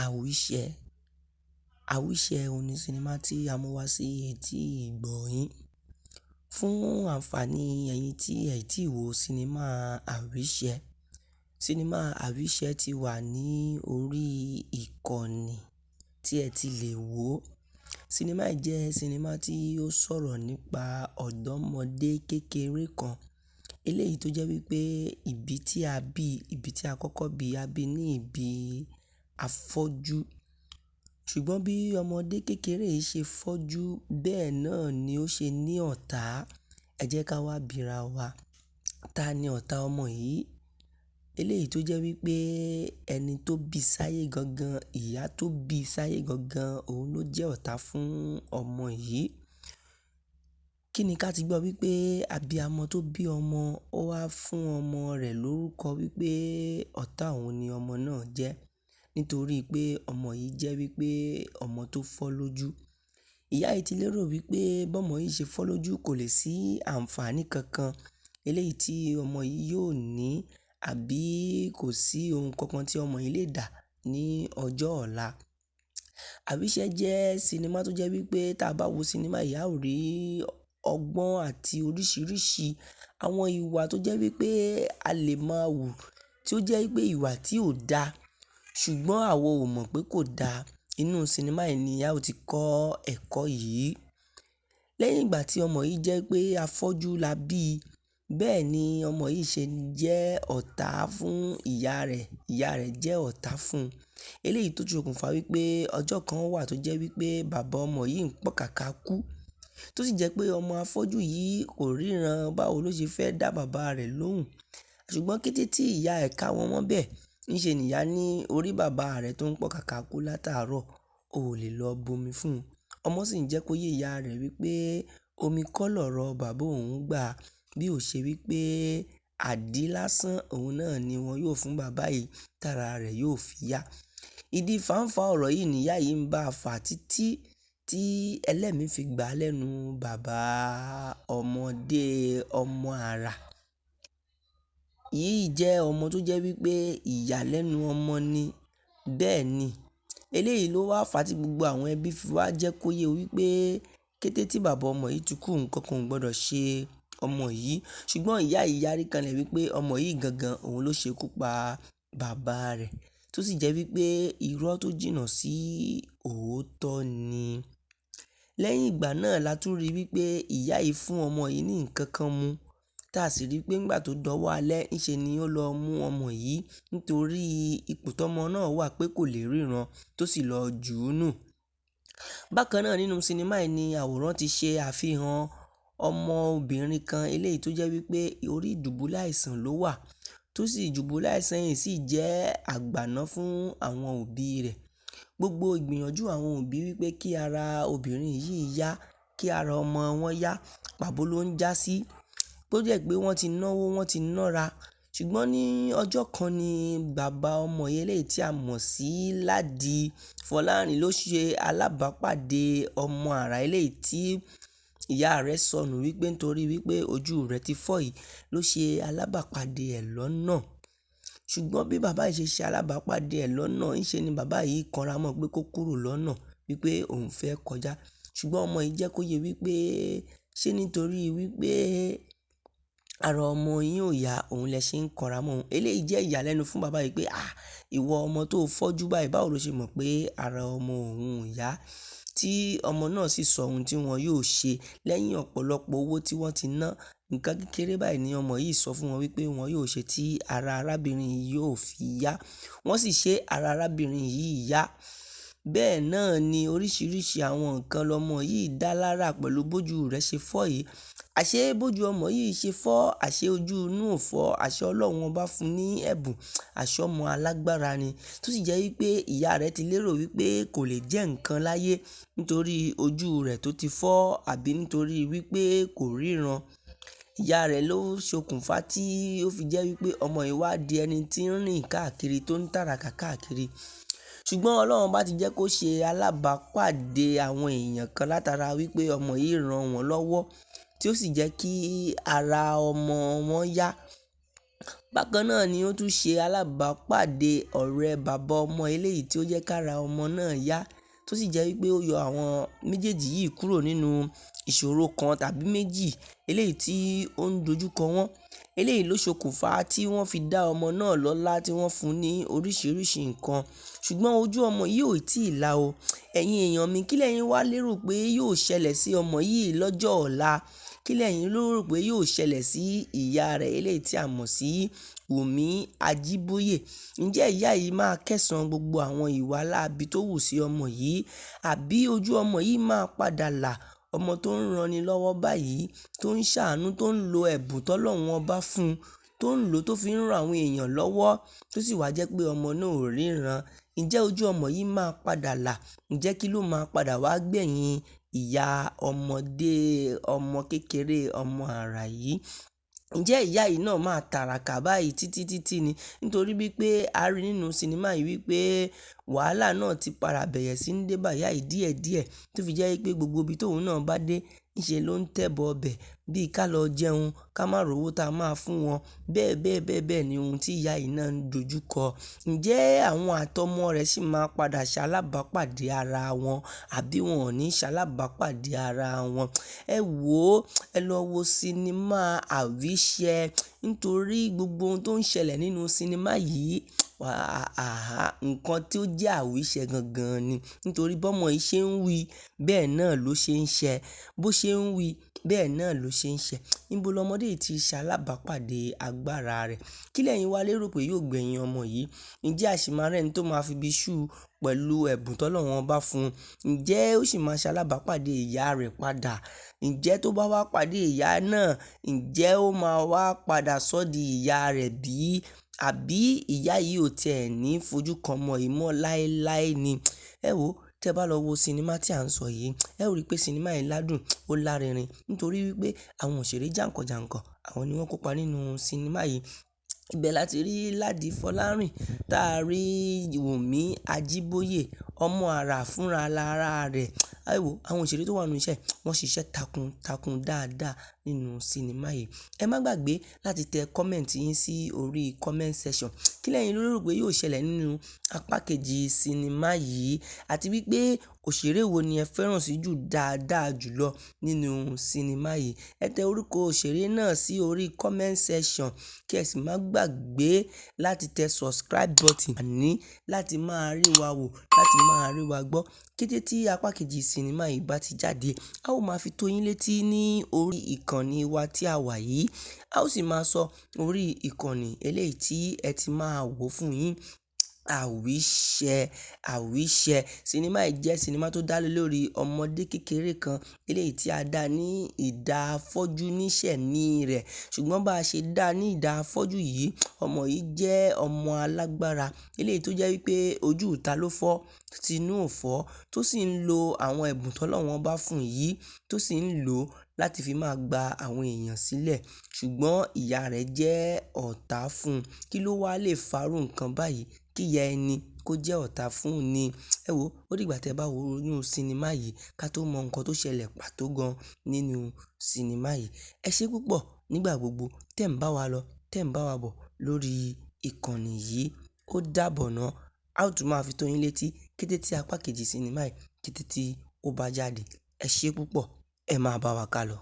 Àwíṣẹ. Àwíṣẹ òun ní sinimá tí a mú wá sí etí ìgbọ́ yín. Fún àǹfààní ẹ̀yin tí ẹ̀ tí wo sinimá Àwíṣẹ. Sinimá Àwíṣẹ ti wà ní orí ìkànnì tí ẹ ti lè wò. Sinimá yìí jẹ́ sinimá tí ó sọ̀rọ̀ nípa ọ̀dọ́mọdé kékeré kan. Eléyìí tó jẹ́ wípé ibi tí a bí, ibi tí a kọ́kọ́ bí, a bí ní ibi afọ́jú. Ṣùgbọ́n bí ọmọdé kékeré yìí ṣe fọ́jú, bẹ́ẹ̀ náà ni ó ṣe ní ọ̀tá. Ẹ jẹ́ ká wá bira wa. Ta ni ọ̀tá ọmọ yìí? Eléyìí tó jẹ́ wípé ẹni tó bí sáyé gangan, ìyá tó bí sáyé gangan, òun ló jẹ́ ọ̀tá fún ọmọ yìí. Kí ni ká ti gbọ́ wípé abiyamọ tó bí ọmọ, ó wá fún ọmọ rẹ̀ lórúkọ wípé ọ̀tá òun ni ọmọ náà jẹ́. Nítorí pé ọmọ yìí jẹ́ wípé ọmọ tó fọ́ lójú. Ìyá yìí ti lérò wípé bọ́mọ yìí ṣe fọ́ lójú kò lè sí àǹfààní kankan eléyìí tí ọmọ yìí yóò ní, àbí kò sí ohun kankan tí ọmọ yìí lè dà ní ọjọ́ ọ̀la. Àwíṣẹ jẹ́ sinimá tó jẹ́ wípé tí a bá wo sinimá yìí, a ó rí ọgbọ́n àti oríṣiríṣi àwọn ìwà tó jẹ́ wípé a lè máa wù, tí ó jẹ́ wípé ìwà tí ò da, ṣùgbọ́n àwa ò mọ̀ pé kò da. Inú sinimá yìí ni a ó ti kọ́ ẹ̀kọ́ yìí. Lẹ́yìn ìgbà tí ọmọ yìí jẹ́ pé afọ́jú la bí, bẹ́ẹ̀ ni ọmọ yìí ṣe jẹ́ ọ̀tá fún ìyá rẹ̀. Ìyá rẹ̀ jẹ́ ọ̀tá fún. Eléyìí tó ṣokùnfà wípé ọjọ́ kan wà tó jẹ́ wípé bàbá ọmọ yìí ń pọ̀kàkà kú. Tó sì jẹ́ pé ọmọ afọ́jú yìí kò ríran báwo ló ṣe fẹ́ dá bàbá rẹ̀ lóhùn. Ṣùgbọ́n kété tí ìyá ẹ̀ ká wọn mọ́ bẹ́ẹ̀, níṣe ni ìyá ní orí bàbá rẹ̀ tó ń pọ̀kàkà kú látàárọ̀, ò lè lọ bomi fún un. Ọmọ sì ń jẹ́ kó yé ìyá rẹ̀ wípé omi kọ́ lọ̀rọ̀ bàbá òun gbà, bí ó ṣe wípé àdí lásán òun náà ni wọn yóò fún bàbá yìí, tára rẹ̀ yóò fi yá. Ìdí fàǹfà ọ̀rọ̀ yìí ni ìyá yìí ń bá a fà títí tí ẹlẹ́mi fi gbà lẹ́nu bàbá ọmọdé ọmọ àrà. Yìí jẹ́ ọmọ tó jẹ́ wípé ìyàlẹ́nu ọmọ ni. Bẹ́ẹ̀ ni. Eléyìí ló wá fà tí gbogbo àwọn ẹbí fi wá jẹ́ kó yé wípé kété tí bàbá ọmọ yìí tí kú, nǹkan kan ò gbọdọ̀ ṣe ọmọ yìí. Ṣùgbọ́n ìyá yìí yarí kanlẹ̀ wípé ọmọ yìí gangan òun ló ṣe kú pa bàbá rẹ̀. Tó sì jẹ́ wípé irọ́ tó jìnnà sí òótọ́ ni. Lẹ́yìn ìgbà náà la tún rí wípé ìyá yìí fún ọmọ yìí ní nǹkan kan mu. Táà sì rí pé nígbà tó dọ̀wọ́ alẹ́, níṣe ni ó lọ mú ọmọ yìí nítorí ipò tọ́mọ náà wà pé kò lè ríran, tó sì lọ jù ú nù. Bákan náà nínú sinimá yìí ni àwòrán ti ṣe àfihàn ọmọ obìnrin kan eléyìí tó jẹ́ wípé orí ìdùbúlẹ̀ àìsàn ló wà. Tó sì ìdùbúlẹ̀ àìsàn yìí sì jẹ́ àgbàná fún àwọn òbí rẹ̀. Gbogbo ìgbìyànjú àwọn òbí wípé kí ara obìnrin yìí yá, kí ara ọmọ wọn yá, pàbó ló ń já sí. Tó jẹ́ pé wọ́n ti náwó, wọ́n ti nára. Ṣùgbọ́n ní ọjọ́ kan ni bàbá ọmọ yìí eléyìí tí a mọ̀ sí Ládi Fọlárìn ló ṣe alábàápàdé ọmọ àrà eléyìí tí ìyá rẹ̀ sọnù wípé nítorí wípé ojú rẹ̀ ti fọ́ yìí ló ṣe alábàápàdé ẹ̀ lọ́nà. Ṣùgbọ́n bí bàbá yìí ṣe ṣe alábàápàdé ẹ̀ lọ́nà, níṣe ni bàbá yìí kanra mọ́ pé kó kúrò lọ́nà wípé òun fẹ́ kọjá. Ṣùgbọ́n ọmọ yìí jẹ́ kó yé wípé ṣé nítorí wípé ara ọmọ yín ò yá, òun lẹ ṣe ń kanra mọ́ òun. Eléyìí jẹ́ ìyàlẹ́nu fún bàbá yìí pé ìwọ ọmọ tó fọ́jú báyìí, báwo lo ṣe mọ̀ pé ara ọmọ òun ò yá? Tí ọmọ náà sì sọ ohun tí wọn yóò ṣe lẹ́yìn ọ̀pọ̀lọpọ̀ owó tí wọ́n ti ná. Nǹkan kékeré báyìí ni ọmọ yìí sọ fún wọn wípé wọn yóò ṣe tí ara arábìnrin yìí yóò fi yá. Wọ́n sì ṣe ara arábìnrin yìí yá. Bẹ́ẹ̀ náà ni oríṣiríṣi àwọn nǹkan lọmọ yìí dá lára pẹ̀lú bójú rẹ̀ ṣe fọ́ yìí. Àṣé bójú ọmọ yìí ṣe fọ́, àṣé ojú inú ò fọ́, àṣé Ọlọ́run bá fún un ní ẹ̀bùn, àṣé ọmọ alágbára ni. Tó sì jẹ́ wípé ìyá rẹ̀ ti lérò wípé kò lè jẹ́ nǹkan láyé nítorí ojú rẹ̀ tó ti fọ́, àbí nítorí wípé kò ríran. Ìyá rẹ̀ ló ṣokùnfà tí ó fi jẹ́ wípé ọmọ yìí wá di ẹni tí ń rìn káàkiri, tó ń tàràkà káàkiri. Ṣùgbọ́n Ọlọ́run bá ti jẹ́ kó ṣe alábàápàdé àwọn èèyàn kan látara wípé ọmọ yìí ran wọn lọ́wọ́, tí ó sì jẹ́ kí ara ọmọ wọn yá. Bákan náà ni ó tún ṣe alábàápàdé ọ̀rẹ́ bàbá ọmọ eléyìí tí ó jẹ́ kára ọmọ náà yá, tó sì jẹ́ wípé ó yọ àwọn méjèèjì yìí kúrò nínú ìṣòro kan tàbí méjì eléyìí tí ó ń dojúkọ wọ́n. Eléyìí ló ṣokùnfà tí wọ́n fi dá ọmọ náà lọ́lá tí wọ́n fún ní oríṣiríṣi nǹkan. Ṣùgbọ́n ojú ọmọ yìí ò tí ì là o. Ẹ̀yin èèyàn mi, kí lẹ̀yin wá lérò pé yóò ṣẹlẹ̀ sí ọmọ yìí lọ́jọ́ ọ̀la? Kí lẹ̀yin lérò pé yóò ṣẹlẹ̀ sí ìyá rẹ̀ eléyìí tí a mọ̀ sí Wùmí Ajíbóyè? Ǹjẹ́ ìyá yìí máa kẹ́san gbogbo àwọn ìwà láabi tó wù sí ọmọ yìí? Àbí ojú ọmọ yìí máa padà là? Ọmọ tó ń ranni lọ́wọ́ báyìí, tó ń ṣàánú, tó ń lo ẹ̀bùn tọ́lọ́run ọba fún un, tó ń lò tó fi ń ran àwọn èèyàn lọ́wọ́, tó sì wá jẹ́ pé ọmọ náà ò ríran. Ǹjẹ́ ojú ọmọ yìí máa padà là? Ǹjẹ́ kí ló máa padà wá gbẹ̀yìn ìyá ọmọdé, ọmọ kékeré, ọmọ àrà yìí? Ǹjẹ́ ìyá yìí náà máa tàràkà báyìí títí ni? Nítorí wípé a rí nínú sinimá yìí wípé wàhálà náà ti padà bẹ̀rẹ̀ sí ní dé bá ìyá yìí díẹ̀díẹ̀, tó fi jẹ́ wípé gbogbo ibi tóun náà bá dé, níṣe ló ń tẹ̀bọ̀ ọbẹ̀ bíi ká lọ jẹun, ká má rówó tá a máa fún wọn. Bẹ́ẹ̀ ni ohun tí ìyá yìí náà ń dojú kọ. Ǹjẹ́ àwọn àtọmọ rẹ̀ sì máa padà ṣalábàápàdé ara wọn, àbí wọn ò ní ṣalábàápàdé ara wọn? Ẹ wò ó, ẹ lọ wo sinimá Àwíṣẹ, nítorí gbogbo ohun tó ń ṣẹlẹ̀ nínú sinimá yìí, nǹkan tí ó jẹ́ àwíṣẹ gangan ni. Nítorí bọ́mọ yìí ṣe ń wí, bẹ́ẹ̀ náà ló ṣe ń ṣẹ. Bó ṣe ń wí, bẹ́ẹ̀ náà ló ṣe ń ṣẹ. Níbo lọmọdé yìí ti ṣalábàápàdé agbára rẹ̀? Kí lẹ̀yin wá lérò pé yóò gbẹ̀yìn ọmọ yìí? Ǹjẹ́ a sì máa rẹ́ni tó máa fi ibi ṣú pẹ̀lú ẹ̀bùn tọ́lọ́run ọba fún un? Ǹjẹ́ ó sì máa ṣalábàápàdé ìyá rẹ̀ padà? Ǹjẹ́ tó bá wá pàdé ìyá náà, ǹjẹ́ ó máa wá padà sọ́ di ìyá rẹ̀ bí? Àbí ìyá yìí ò tiẹ̀ ní fojú kan ọmọ yìí mọ́ láéláé ni? Ẹ wò ó, tí ẹ bá lọ wo sinimá tí à ń sọ yìí, ẹ ó rí pé sinimá yìí ládùn, ó lárinrin. Nítorí wípé àwọn òṣèré jàǹkàn-jàǹkàn, àwọn ni wọ́n kópa nínú sinimá yìí. Ibẹ̀ láti rí Ládi Fọlárìn, táa rí Wùmí Ajíbóyè, ọmọ àrà fúnra lára rẹ̀. Ẹ wò ó, àwọn òṣèré tó wà nínú iṣẹ́, wọ́n ṣiṣẹ́ takuntakun dáadáa nínú sinimá yìí. Ẹ má gbàgbé láti tẹ kọ́mẹ̀ǹtì yín sí orí comment section. Kí lẹ̀yin lérò pé yóò ṣẹlẹ̀ nínú apá kejì sinimá yìí? Àti wípé òṣèré wo ni ẹ fẹ́ràn sí jù dáadáa jùlọ nínú sinimá yìí? Ẹ tẹ orúkọ òṣèré náà sí orí comment section, kí ẹ sì má gbàgbé láti tẹ subscribe button ní láti máa rí wa wò, láti máa rí wa gbọ́. Kété tí apá kejì sinimá yìí bá ti jáde, a ó máa fi tó yín létí ní orí ìkànnì wa tí a wà yìí. A ó sì máa sọ orí ìkànnì eléyìí tí ẹ ti máa wò fún yín. Àwíṣẹ. Sinimá yìí jẹ́ sinimá tó dá lé lórí ọmọdé kékeré kan eléyìí tí a dá ní ìdá afọ́jú níṣẹ̀mí rẹ̀. Ṣùgbọ́n bá ṣe dá ní ìdá afọ́jú yìí, ọmọ yìí jẹ́ ọmọ alágbára eléyìí tó jẹ́ wípé ojú ìta ló fọ́, tinú ò fọ́, tó sì ń lo àwọn ẹ̀bùn tọ́lọ́run ọba fún yìí, tó sì ń lò láti fi máa gba àwọn èèyàn sílẹ̀. Ṣùgbọ́n ìyá rẹ̀ jẹ́ ọ̀tá fún un. Kí ló wá lè farú nǹkan báyìí? Kí ìyá ẹni kó jẹ́ ọ̀tá fún un ni? Ẹ wò ó, ó dìgbà tí ẹ bá wo inú sinimá yìí ká tó mọ nǹkan tó ṣẹlẹ̀ pàtó gan nínú sinimá yìí. Ẹ ṣé púpọ̀ nígbà gbogbo tẹ̀ ń bá wa lọ, tẹ̀ ń bá wa bọ̀ lórí ìkànnì yìí. Ó dàbọ̀ ná. A ó tún máa fi tó yín létí kété tí apá kejì sinimá yìí, kété tí ó bá jáde. Ẹ ṣé púpọ̀, ẹ máa bá wa kálọ.